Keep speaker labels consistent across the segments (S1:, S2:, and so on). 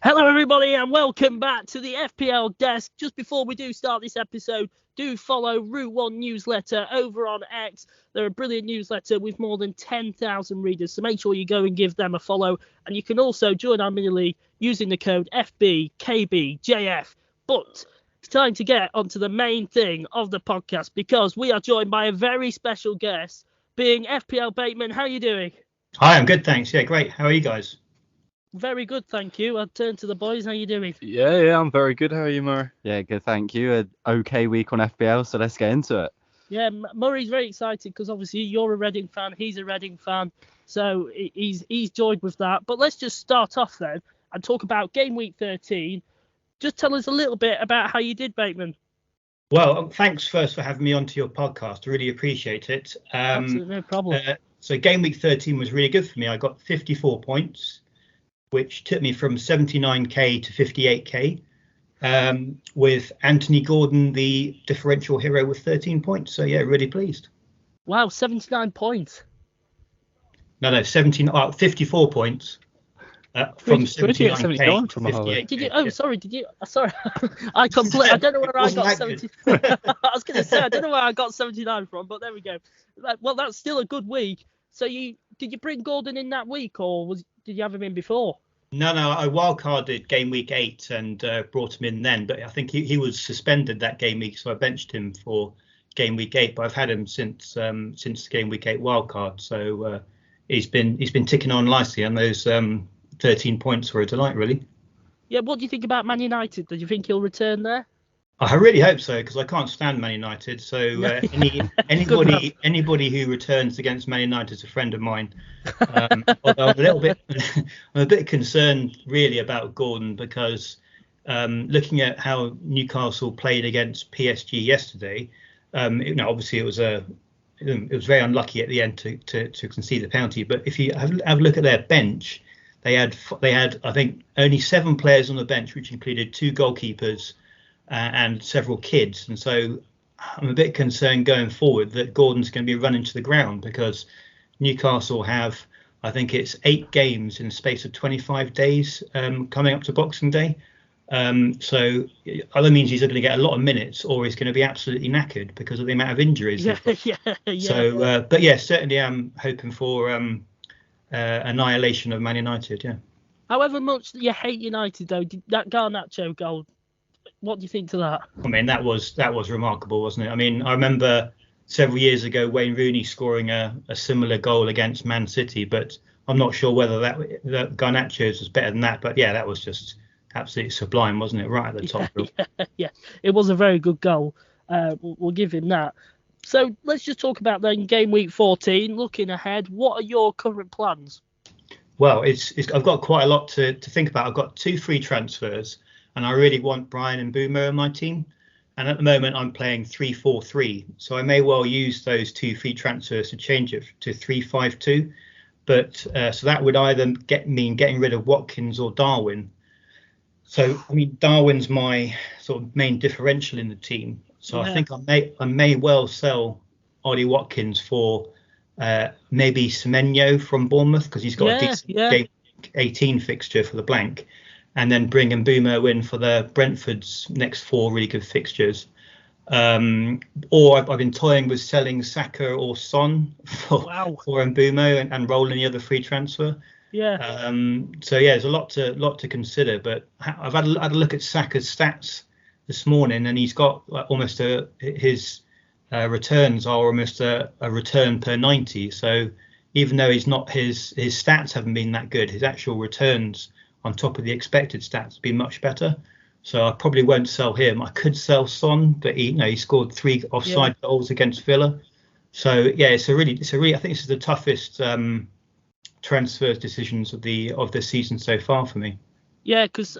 S1: Hello everybody and welcome back to the FPL desk. Just before we do start this episode, do follow Route 1 newsletter over on X. They're a brilliant newsletter with more than 10,000 readers, so make sure you go and give them a follow. And you can also join our mini league using the code FBKBJF. But it's time to get onto the main thing of the podcast because we are joined by a very special guest, being FPL Bateman. How are you doing?
S2: Hi, I'm good, thanks. Yeah, great. How are you guys?
S1: Very good, thank you. I'll turn to the boys. How are you doing?
S3: Yeah, I'm very good. How are you, Murray? Yeah, good, thank you. An okay week on FPL, so let's get into it.
S1: Yeah, Murray's very excited because obviously you're a Reading fan, he's a Reading fan, so he's joined with that. But let's just start off then and talk about game week 13. Just tell us a little bit about how you did, Bateman.
S2: Well, thanks first for having me onto your podcast. I really appreciate it.
S1: Absolutely, no problem.
S2: So game week 13 was really good for me. I got 54 points, which took me from 79k to 58k, with Anthony Gordon, the differential hero, with 13 points. So, yeah, really pleased.
S1: Wow, 79 points.
S2: No, 54 points from 79k to 58k.
S1: Did you? Oh, sorry. Did you? Sorry, I don't know where I got 70. I was going to say I don't know where I got 79 from, but there we go. Well, that's still a good week. So did you bring Gordon in that week, or did you have him in before?
S2: No, I wildcarded game week 8 and brought him in then, but I think he was suspended that game week, so I benched him for game week 8. But I've had him since game week 8 wildcard, so he's been ticking on nicely, and those 13 points were a delight, really.
S1: Yeah, what do you think about Man United? Do you think he'll return there?
S2: I really hope so, because I can't stand Man United. So anybody who returns against Man United is a friend of mine. Although I'm a bit concerned really about Gordon, because looking at how Newcastle played against PSG yesterday, obviously it was very unlucky at the end to concede the penalty. But if you have a look at their bench, they had I think only 7 players on the bench, which included 2 goalkeepers. And several kids, and so I'm a bit concerned going forward that Gordon's going to be running to the ground, because Newcastle have, I think it's 8 games in the space of 25 days coming up to Boxing Day. So either means he's going to get a lot of minutes, or he's going to be absolutely knackered because of the amount of injuries.
S1: Yeah.
S2: So, but yeah, certainly I'm hoping for annihilation of Man United. Yeah.
S1: However much you hate United, though, that Garnacho goal, what do you think to that?
S2: I mean, that was remarkable, wasn't it? I mean, I remember several years ago Wayne Rooney scoring a similar goal against Man City, but I'm not sure whether that Garnacho's was better than that. But yeah, that was just absolutely sublime, wasn't it? Right at the top.
S1: Yeah, it was a very good goal. We'll give him that. So let's just talk about then game week 14. Looking ahead, what are your current plans?
S2: Well, I've got quite a lot to think about. I've got 2 free transfers, and I really want Brian and Mbeumo on my team. And at the moment, I'm playing 3-4-3. So I may well use those 2 free transfers to change it to 3-5-2. But so that would either mean getting rid of Watkins or Darwin. So, I mean, Darwin's my sort of main differential in the team. So yeah. I think I may well sell Ollie Watkins for maybe Semenyo from Bournemouth, because he's got a decent game 18 fixture for the blank. And then bring Mbeumo in for the Brentford's next 4 really good fixtures. Or I've been toying with selling Saka or Son for Mbeumo and rolling the other free transfer.
S1: Yeah.
S2: So yeah, there's a lot to consider. But I've had a look at Saka's stats this morning, and he's got almost his returns are almost a return per 90. So even though his stats haven't been that good, his actual returns on top of the expected stats be much better. So I probably won't sell him. I could sell Son, but he scored 3 offside goals against Villa. So yeah, it's a really I think this is the toughest transfer decisions of the season so far for me.
S1: Yeah, because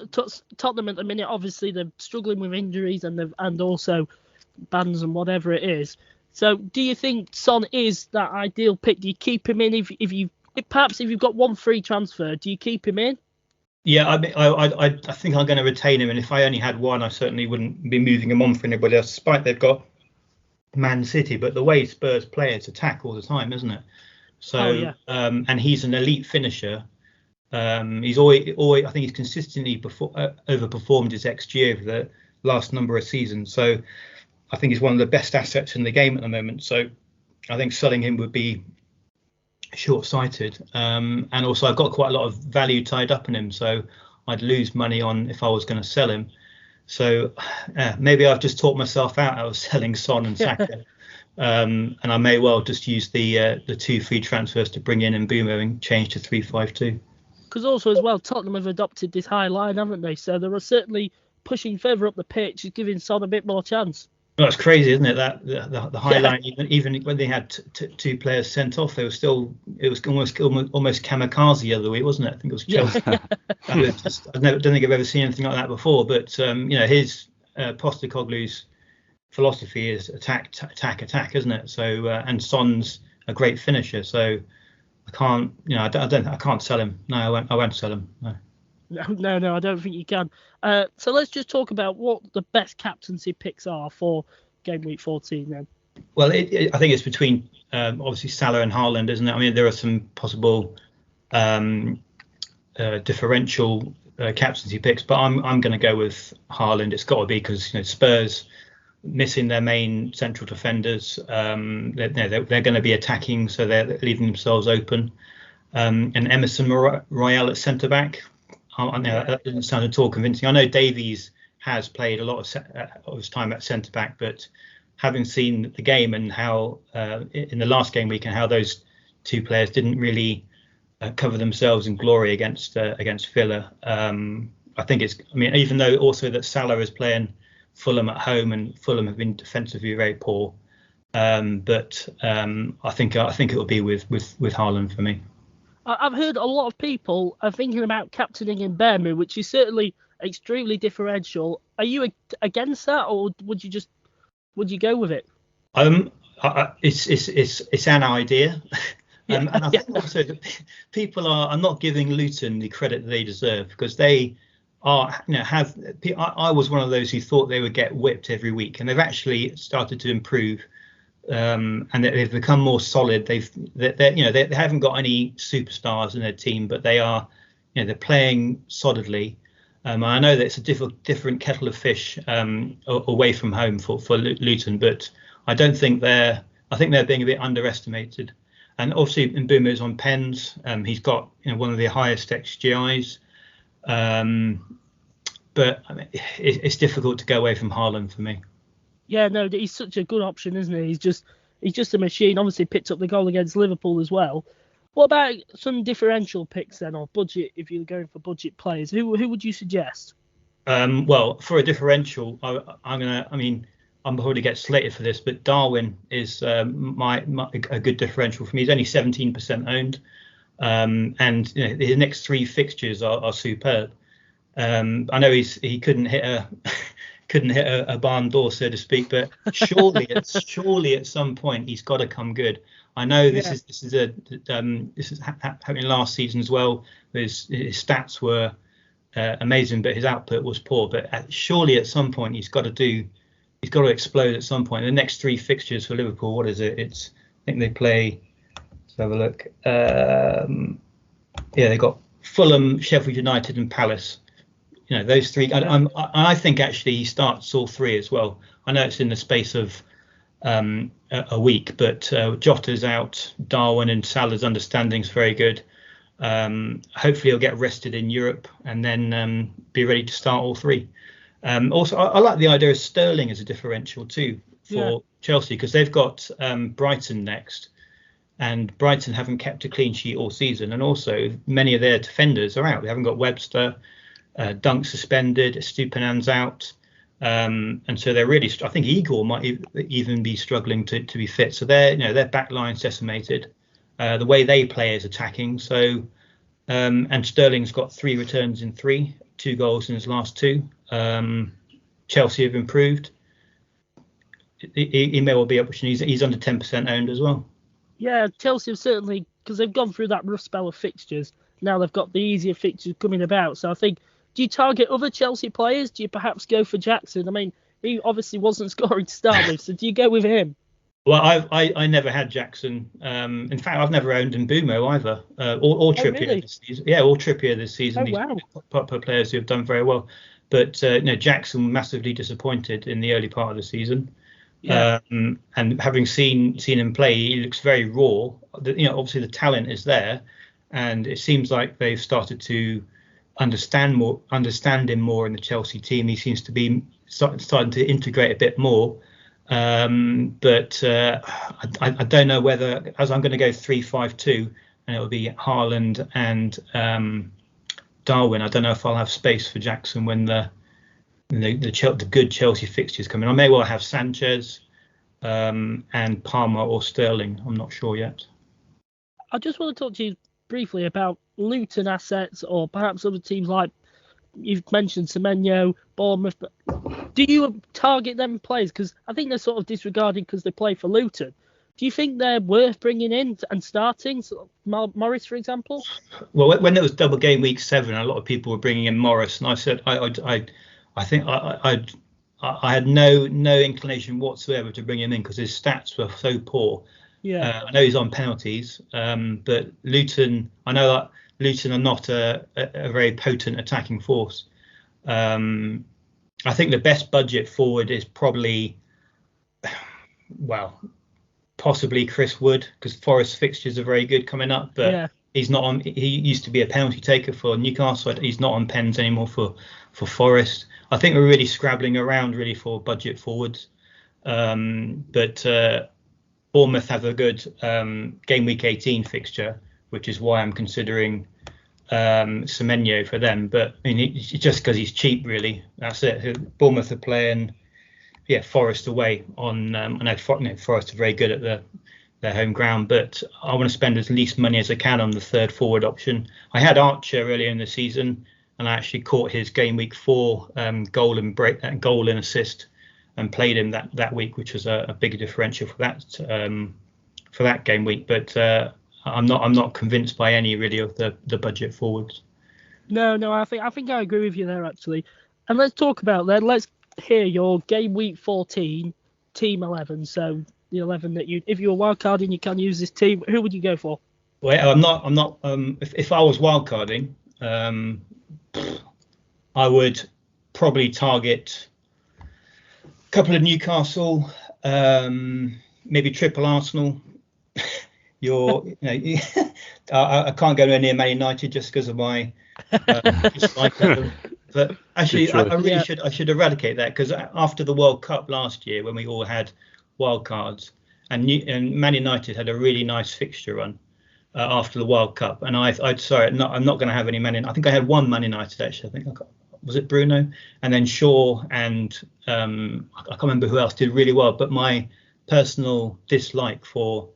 S1: Tottenham at the minute, obviously they're struggling with injuries and also bans and whatever it is. So do you think Son is that ideal pick? Do you keep him in if you've got 1 free transfer? Do you keep him in?
S2: Yeah, I think I'm going to retain him, and if I only had 1, I certainly wouldn't be moving him on for anybody else, despite they've got Man City. But the way Spurs play, it's attack all the time, isn't it? So, and he's an elite finisher. He's always I think he's consistently overperformed his XG over the last number of seasons. So I think he's one of the best assets in the game at the moment. So I think selling him would be short-sighted. And also I've got quite a lot of value tied up in him, so I'd lose money on if I was going to sell him. So maybe I've just talked myself out of selling Son and Saka. And I may well just use the 2 free transfers to bring in Mbeumo and change to 3-5-2.
S1: Because also as well, Tottenham have adopted this high line, haven't they? So they are certainly pushing further up the pitch, giving Son a bit more chance.
S2: Well, it's crazy, isn't it? That the high line, even when they had 2 players sent off, it was almost kamikaze the other week, wasn't it? I think it was Chelsea. I don't think I've ever seen anything like that before. But his Postecoglou's philosophy is attack, isn't it? So and Son's a great finisher. So I can't sell him. No, I won't sell him. No.
S1: No, I don't think you can. So let's just talk about what the best captaincy picks are for game week 14 then.
S2: Well, I think it's between obviously Salah and Haaland, isn't it? I mean, there are some possible differential captaincy picks, but I'm going to go with Haaland. It's got to be because Spurs missing their main central defenders. They're going to be attacking, so they're leaving themselves open. And Emerson Royale at centre back. That doesn't sound at all convincing. I know Davies has played a lot of his time at centre back, but having seen the game and how in the last game week and how those 2 players didn't really cover themselves in glory against Villa, I think it's. I mean, even though also that Salah is playing Fulham at home and Fulham have been defensively very poor, but I think it will be with Haaland for me.
S1: I've heard a lot of people are thinking about captaining Mbeumo, which is certainly extremely differential. Are you against that, or would you go with it?
S2: It's an idea, and I think also that people are not giving Luton the credit that they deserve, because they are I was one of those who thought they would get whipped every week, and they've actually started to improve. And they've become more solid. They haven't got any superstars in their team, but they are, they're playing solidly. I know that it's a different kettle of fish away from home for Luton, but I don't think I think they're being a bit underestimated. And obviously Mbeumo is on pens. He's got one of the highest XGIs. But I mean, it's difficult to go away from Haaland for me.
S1: Yeah, no, he's such a good option, isn't he? He's just a machine. Obviously picked up the goal against Liverpool as well. What about some differential picks then, or budget, if you're going for budget players? Who would you suggest?
S2: Well, for a differential, I'm probably get slated for this, but Darwin is a good differential for me. He's only 17% owned, and his next 3 fixtures are superb. I know he couldn't hit a barn door, so to speak, but surely at some point he's got to come good. I know this is happening last season as well. His stats were amazing, but his output was poor. But surely at some point he's got to explode at some point. The next 3 fixtures for Liverpool, what is it? I think they play. Let's have a look. They got Fulham, Sheffield United, and Palace. Those 3. I think actually he starts all 3 as well. I know it's in the space of a week, but Jota's out, Darwin and Salah's understanding's very good. Hopefully he'll get rested in Europe and then be ready to start all 3. Also, I like the idea of Sterling as a differential too for Chelsea, because they've got Brighton next, and Brighton haven't kept a clean sheet all season, and also many of their defenders are out. They haven't got Webster. Dunk suspended, Stupiñán's out, and so they're really. I think Igor might even be struggling to be fit. So their back line decimated. The way they play is attacking. So and Sterling's got 3 returns in 3, 2 goals in his last 2. Chelsea have improved. He may well be opportunity. He's under 10% owned as well.
S1: Yeah, Chelsea have certainly, because they've gone through that rough spell of fixtures. Now they've got the easier fixtures coming about. So I think. Do you target other Chelsea players? Do you perhaps go for Jackson? I mean, he obviously wasn't scoring to start with, so do you go with him?
S2: Well, I never had Jackson. In fact, I've never owned Mbeumo either, or Trippier
S1: really?
S2: this season. Yeah, or Trippier this season.
S1: Oh,
S2: These
S1: wow.
S2: proper players who have done very well. But Jackson massively disappointed in the early part of the season.
S1: Yeah.
S2: And having seen him play, he looks very raw. Obviously the talent is there, and it seems like they've started to understand him more in the Chelsea team. He seems to be starting to integrate a bit more. But I don't know whether, as I'm going to go 3-5-2, and it'll be Haaland and Darwin. I don't know if I'll have space for Jackson when the good Chelsea fixtures come in. I may well have Sanchez and Palmer or Sterling. I'm not sure yet.
S1: I just want to talk to you briefly about Luton assets, or perhaps other teams like you've mentioned Semenyo, Bournemouth. Do you target them players? Because I think they're sort of disregarded because they play for Luton. Do you think they're worth bringing in and starting? So Morris, for example?
S2: Well, when there was double game week 7, a lot of people were bringing in Morris, and I said I think I had no inclination whatsoever to bring him in because his stats were so poor.
S1: Yeah.
S2: I know he's on penalties, but Luton, I know that Luton are not a very potent attacking force. I think the best budget forward is probably, well, possibly Chris Wood, because Forest fixtures are very good coming up, but he's not on. He used to be a penalty taker for Newcastle. He's not on pens anymore for Forest. I think we're really scrabbling around really for budget forwards, but Bournemouth have a good game week 18 fixture, which is why I'm considering Semenyo for them. But I mean, it's just because he's cheap, really. That's it. Bournemouth are playing, Forest away on. I know Forest are very good at their home ground, but I want to spend as least money as I can on the third forward option. I had Archer earlier in the season, and I actually caught his game week 4 goal and assist, and played him that week, which was a big differential for that game week. But I'm not convinced by any really of the budget forwards.
S1: No, I think I agree with you there actually. And let's talk about then. Let's hear your game week 14 team 11. So the 11 that if you were wildcarding, you can use this team. Who would you go for?
S2: Well, I'm not. If I was wildcarding, I would probably target a couple of Newcastle, maybe triple Arsenal. I can't go near Man United just because of my dislike of them. But actually, I should eradicate that, because after the World Cup last year, when we all had wild cards, and Man United had a really nice fixture run after the World Cup, and I'm not going to have any Man United. I think I had one Man United actually. I think was it Bruno, and then Shaw, and I can't remember who else did really well. But my personal dislike for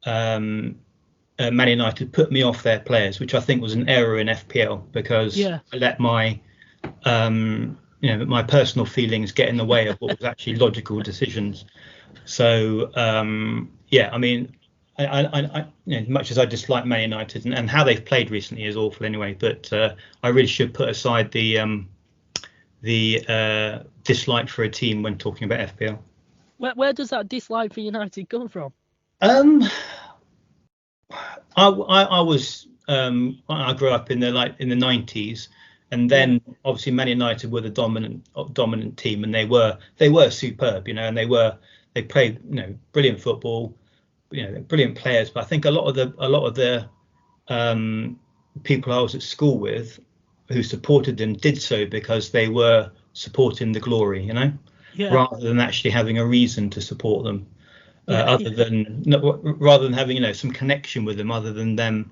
S2: Man United put me off their players, which I think was an error in FPL, because I let my my personal feelings get in the way of what was actually logical decisions. So I mean, I much as I dislike Man United and how they've played recently is awful anyway, but I really should put aside the dislike for a team when talking about FPL.
S1: Where does that dislike for United come from?
S2: I was I grew up in the 90s, and then obviously Man United were the dominant team, and they were superb, and they played brilliant football, brilliant players. But I think a lot of the people I was at school with who supported them did so because they were supporting the glory, rather than actually having a reason to support them. Rather than having some connection with them, other than them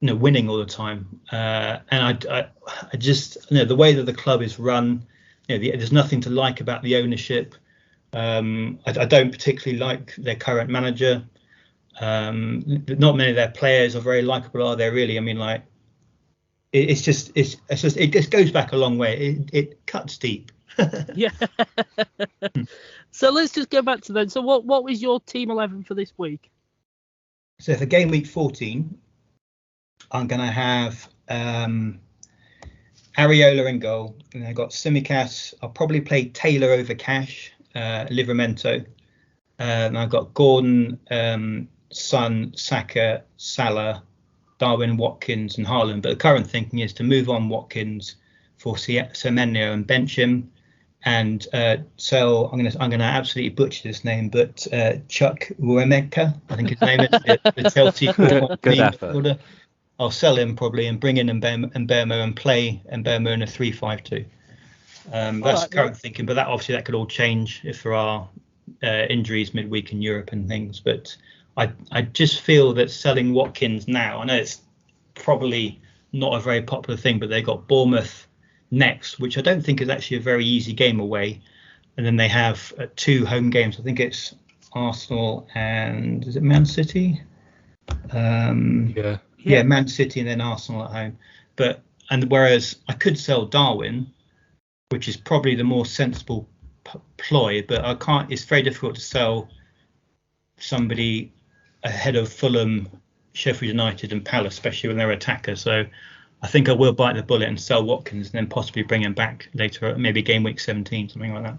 S2: winning all the time. And I just the way that the club is run, there's nothing to like about the ownership. I don't particularly like their current manager. Not many of their players are very likable, are they? Really, I mean, like it just goes back a long way. It cuts deep.
S1: Yeah. So let's just go back to then. So what was your team 11 for this week?
S2: So for game week 14, I'm going to have Areola in goal, and I got Tsimikas. I'll probably play Taylor over Cash, Livramento, And I've got Gordon, Son, Saka, Salah, Darwin, Watkins, and Haaland. But the current thinking is to move on Watkins for Semenyo and bench him, and sell. I'm gonna absolutely butcher this name, but Chuck Uemeka, I think his name is, the Chelsea
S3: good effort.
S2: midfielder. I'll sell him probably and bring in Mbeumo and play Mbeumo in a 3-5-2. That's current thinking, but that could all change if there are injuries midweek in Europe and things. But I just feel that selling Watkins now, I know it's probably not a very popular thing, but they've got Bournemouth next, which I don't think is actually a very easy game away. And then they have 2 home games. I think it's Arsenal and is it Man City? Yeah, Man City and then Arsenal at home. Whereas I could sell Darwin, which is probably the more sensible ploy, but I can't. It's very difficult to sell somebody ahead of Fulham, Sheffield United, and Palace, especially when they're attackers. So I think I will bite the bullet and sell Watkins, and then possibly bring him back later, maybe game week 17, something like that.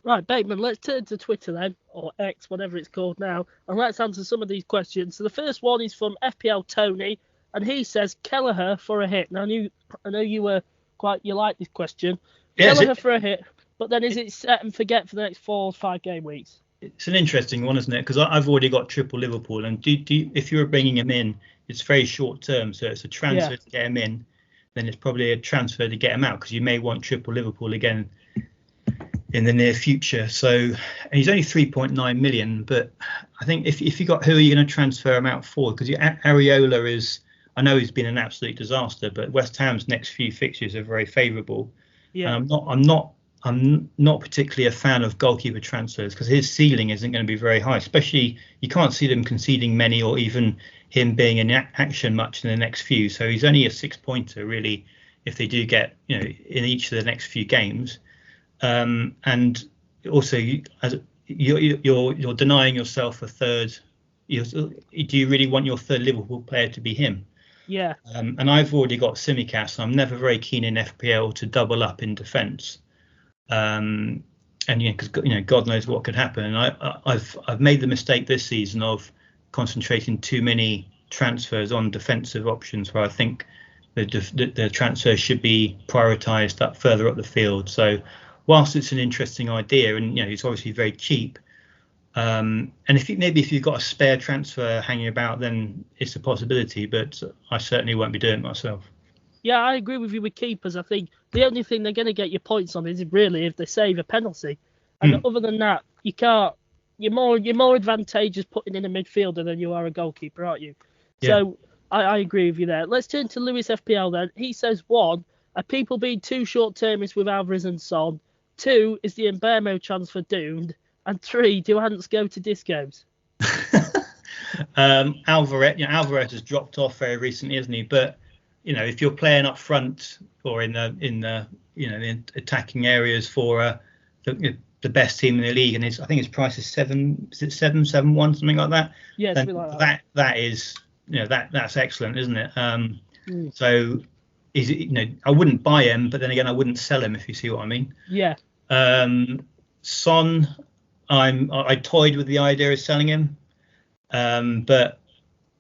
S1: Right, Bateman, let's turn to Twitter then, or X, whatever it's called now, and let's answer some of these questions. So the first one is from FPL Tony, and he says Kelleher for a hit. Now, I know you like this question. Yeah, Kelleher for a hit, but then is it set and forget for the next 4 or 5 game weeks?
S2: It's an interesting one, isn't it? Because I've already got triple Liverpool, and if you're bringing him in, it's very short term, so it's a transfer to get him in, then it's probably a transfer to get him out, because you may want triple Liverpool again in the near future. So, and he's only 3.9 million, but I think if you got, who are you going to transfer him out for? Because Areola is, I know he's been an absolute disaster, but West Ham's next few fixtures are very favourable. Yeah. And I'm not particularly a fan of goalkeeper transfers, because his ceiling isn't going to be very high. Especially, you can't see them conceding many, or even him being in action much in the next few. So he's only a 6-pointer really, if they do get, in each of the next few games. And also, you're denying yourself a third. Do you really want your third Liverpool player to be him?
S1: Yeah.
S2: And I've already got Tsimikas. I'm never very keen in FPL to double up in defence. And because God knows what could happen. And I've made the mistake this season of concentrating too many transfers on defensive options, where I think the transfers should be prioritised up further up the field. So whilst it's an interesting idea, and it's obviously very cheap, and if you've got a spare transfer hanging about, then it's a possibility. But I certainly won't be doing it myself.
S1: Yeah, I agree with you with keepers. I think the only thing they're going to get your points on is really if they save a penalty. And other than that, you can't. You're more advantageous putting in a midfielder than you are a goalkeeper, aren't you? Yeah. So I agree with you there. Let's turn to Lewis FPL then. He says 1, are people being too short-termist with Alvarez and Son? 2, is the Mbeumo transfer doomed? And 3, do Ants go to discos?
S2: Alvarez has dropped off very recently, hasn't he? But if you're playing up front or in the attacking areas for the best team in the league, and I think his price is 7.1, something like that.
S1: Yeah, something like that.
S2: That is that's excellent, isn't it? So is it, I wouldn't buy him, but then again I wouldn't sell him, if you see what I mean.
S1: Yeah.
S2: Son, I toyed with the idea of selling him, but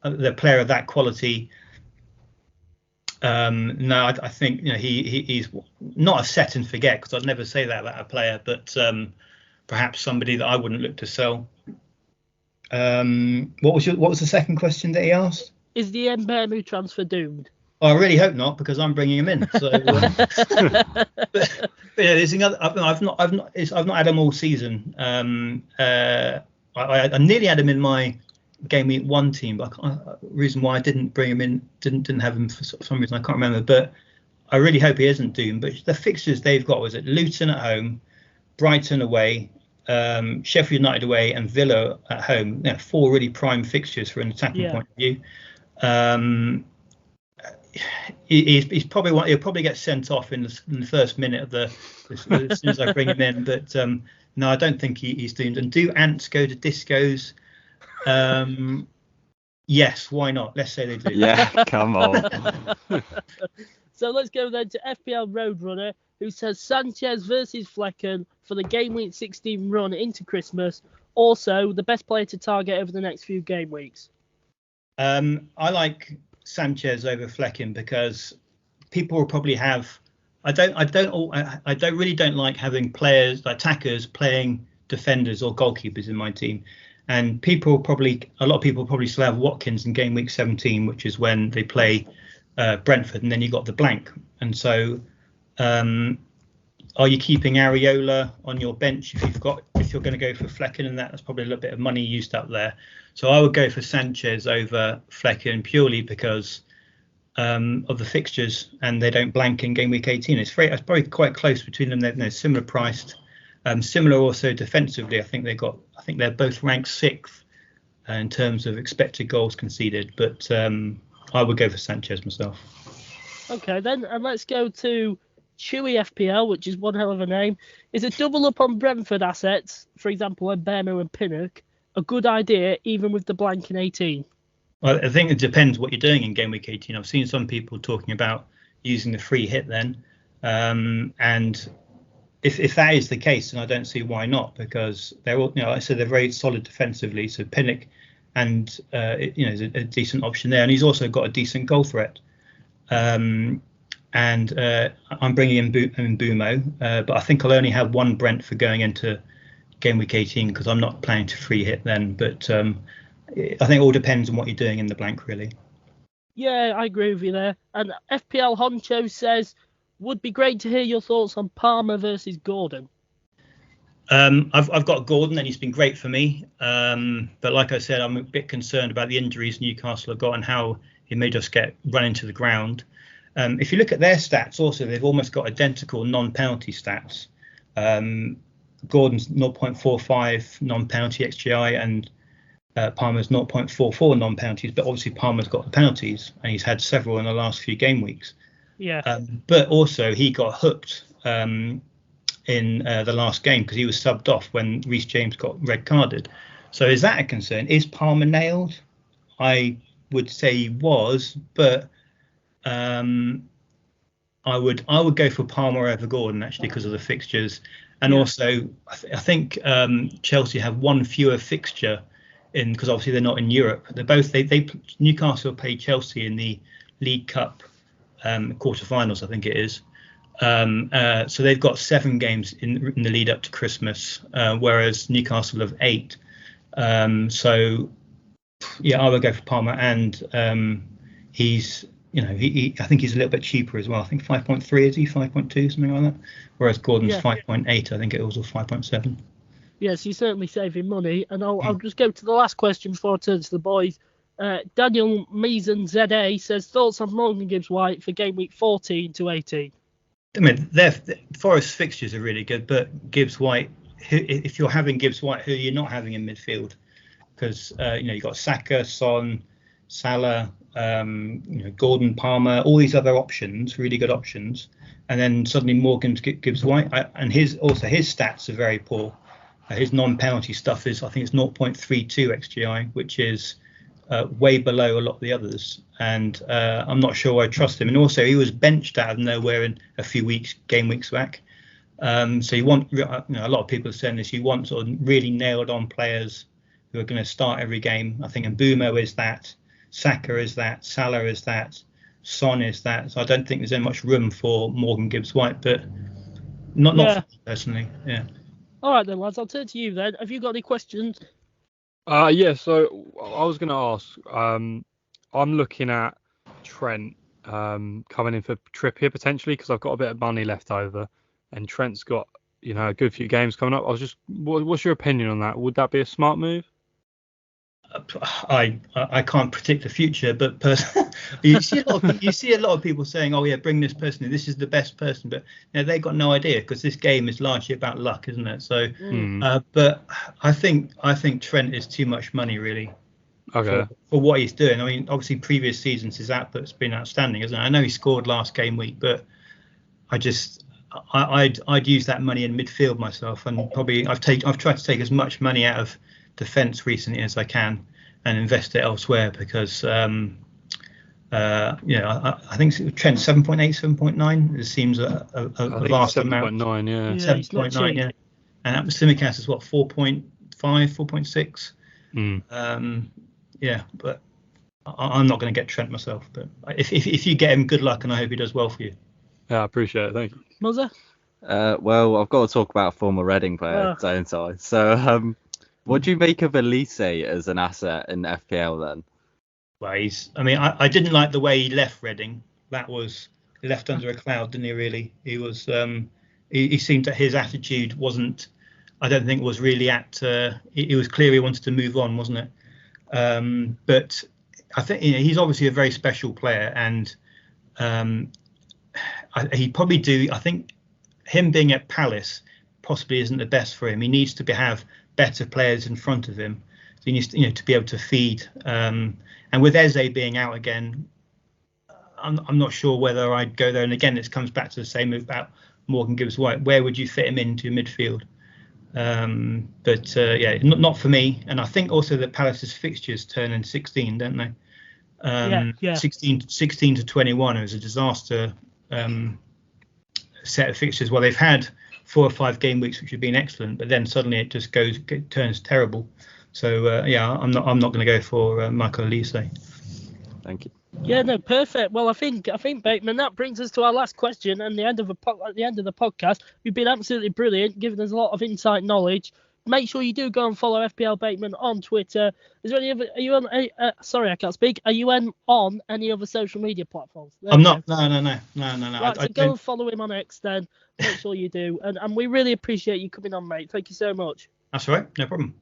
S2: the player of that quality. No, I think he's not a set and forget, because I'd never say that about a player, but perhaps somebody that I wouldn't look to sell. What was the second question that he asked? Is the
S1: Mbeumo transfer doomed?
S2: I really hope not, because I'm bringing him in. So, but there's another. I've not had him all season. I nearly had him in my game week 1 team, but the reason why I didn't bring him in, didn't have him for some reason I can't remember. But I really hope he isn't doomed. But the fixtures they've got was at Luton at home, Brighton away, Sheffield United away, and Villa at home. 4 really prime fixtures for an attacking point of view. He'll probably get sent off in the first minute as soon as I bring him in. But no, I don't think he's doomed. And do Ants go to discos? Yes, why not? Let's say they do.
S3: Yeah, come on.
S1: So let's go then to FPL Roadrunner, who says Sanchez versus Flecken for the game week 16 run into Christmas, Also, the best player to target over the next few game weeks.
S2: I like Sanchez over Flecken because people will probably have. I really don't like having attackers playing defenders or goalkeepers in my team, and a lot of people probably still have Watkins in game week 17, which is when they play Brentford, and then you got the blank. And so, are you keeping Areola on your bench if you're going to go for Flecken, and that's probably a little bit of money used up there. So I would go for Sanchez over Flecken purely because of the fixtures, and they don't blank in game week 18. It's probably quite close between them. They're similar priced, similar also defensively. I think they're both ranked 6th in terms of expected goals conceded, but I would go for Sanchez myself.
S1: Okay, then, and let's go to Chewy FPL, which is one hell of a name. Is a double up on Brentford assets, for example, Mbeumo and Pinnock, a good idea even with the blank in 18?
S2: Well, I think it depends what you're doing in game week 18. I've seen some people talking about using the free hit then, and if that is the case, then I don't see why not, because they're all, like I said, they're very solid defensively. So Pinnock and is a decent option there, and he's also got a decent goal threat. And I'm bringing in Mbeumo, but I think I'll only have one Brentford going into game week 18 because I'm not planning to free hit then. But I think it all depends on what you're doing in the blank, really.
S1: Yeah, I agree with you there. And FPL Honcho says, would be great to hear your thoughts on Palmer versus Gordon.
S2: I've got Gordon, and he's been great for me. But like I said, I'm a bit concerned about the injuries Newcastle have got and how he may just get run into the ground. If you look at their stats, also, they've almost got identical non-penalty stats. Gordon's 0.45 non-penalty XGI, and Palmer's 0.44 non-penalties. But obviously, Palmer's got the penalties, and he's had several in the last few game weeks.
S1: Yeah.
S2: But also, he got hooked in the last game because he was subbed off when Reece James got red carded. So is that a concern? Is Palmer nailed? I would say he was, but I would go for Palmer over Gordon actually because of the fixtures, and also I think Chelsea have one fewer fixture in because obviously they're not in Europe. They're both they Newcastle play Chelsea in the League Cup quarterfinals, I think it is. So they've got 7 games in the lead up to Christmas, whereas Newcastle have 8. So yeah, I would go for Palmer, and he's I think he's a little bit cheaper as well. I think 5.3 is he 5.2 something like that, whereas Gordon's 5.8. I think it was, or 5.7.
S1: Yes, he's certainly saving money. And I'll just go to the last question before I turn to the boys. Daniel Meason ZA says, thoughts on Morgan Gibbs-White for game week 14 to 18?
S2: I mean, the Forest fixtures are really good, but Gibbs-White, if you're having Gibbs-White, who you're not having in midfield, because you've got Saka, Son, Salah, Gordon, Palmer, all these other options, really good options, and then suddenly Morgan Gibbs-White, and his stats are very poor. His non-penalty stuff is, I think it's 0.32 XGI, which is way below a lot of the others, and I'm not sure I trust him. And also, he was benched out of nowhere in a few game weeks back. So you want, a lot of people are saying this, you want sort of really nailed on players who are going to start every game. I think Mbeumo is that, Saka is that, Salah is that, Son is that. So I don't think there's any much room for Morgan Gibbs-White, but not for me personally. Yeah.
S1: All right then, lads. I'll turn to you then. Have you got any questions?
S4: Yeah. So I was going to ask. I'm looking at Trent coming in for Trippier potentially because I've got a bit of money left over, and Trent's got a good few games coming up. I was just, what's your opinion on that? Would that be a smart move?
S2: I can't predict the future, but you see a lot of people saying, "Oh yeah, bring this person in. This is the best person," but they've got no idea because this game is largely about luck, isn't it? So, but I think Trent is too much money really.
S4: Okay.
S2: For what he's doing. I mean, obviously previous seasons his output's been outstanding, isn't it? I know he scored last game week, but I'd use that money in midfield myself, and probably I've tried to take as much money out of defence recently as I can and invest it elsewhere because I think Trent 7.8, 7.9. It seems a vast amount.
S4: 7.9, yeah.
S2: 7.9, yeah. And Tsimikas is what, 4.3, 4.6. Yeah, but I'm not going to get Trent myself. But if you get him, good luck, and I hope he does well for you.
S4: Yeah, I appreciate it. Thank you.
S1: Muzza?
S3: Well, I've got to talk about a former Reading player, don't I? So, what do you make of Elise as an asset in FPL then?
S2: Well, I didn't like the way he left Reading. That was left under a cloud, didn't he? Really, he was. He seemed that his attitude wasn't. I don't think was really at. It was clear he wanted to move on, wasn't it? But I think he's obviously a very special player, and he probably do. I think him being at Palace possibly isn't the best for him. He needs to have better players in front of him. So he needs to, to be able to feed. And with Eze being out again, I'm not sure whether I'd go there. And again, this comes back to the same about Morgan Gibbs-White. Where would you fit him into midfield? But not for me. And I think also that Palace's fixtures turn in 16, don't they? 16 to 21 is a disaster set of fixtures. Well, they've had 4 or 5 game weeks which have been excellent, but then suddenly it just turns terrible. So I'm not going to go for Michael Elise.
S3: Thank you.
S1: Yeah, no, perfect. Well, I think Bateman, that brings us to our last question and the end of the podcast. You've been absolutely brilliant, giving us a lot of insight knowledge. Make sure you do go and follow FPL Bateman on Twitter. Is there any other? Are you on? Sorry, I can't speak. Are you on any other social media platforms?
S2: I'm not. No.
S1: Right, so go and follow him on X then. Make sure you do, and we really appreciate you coming on, mate. Thank you so much.
S2: That's all right. No problem.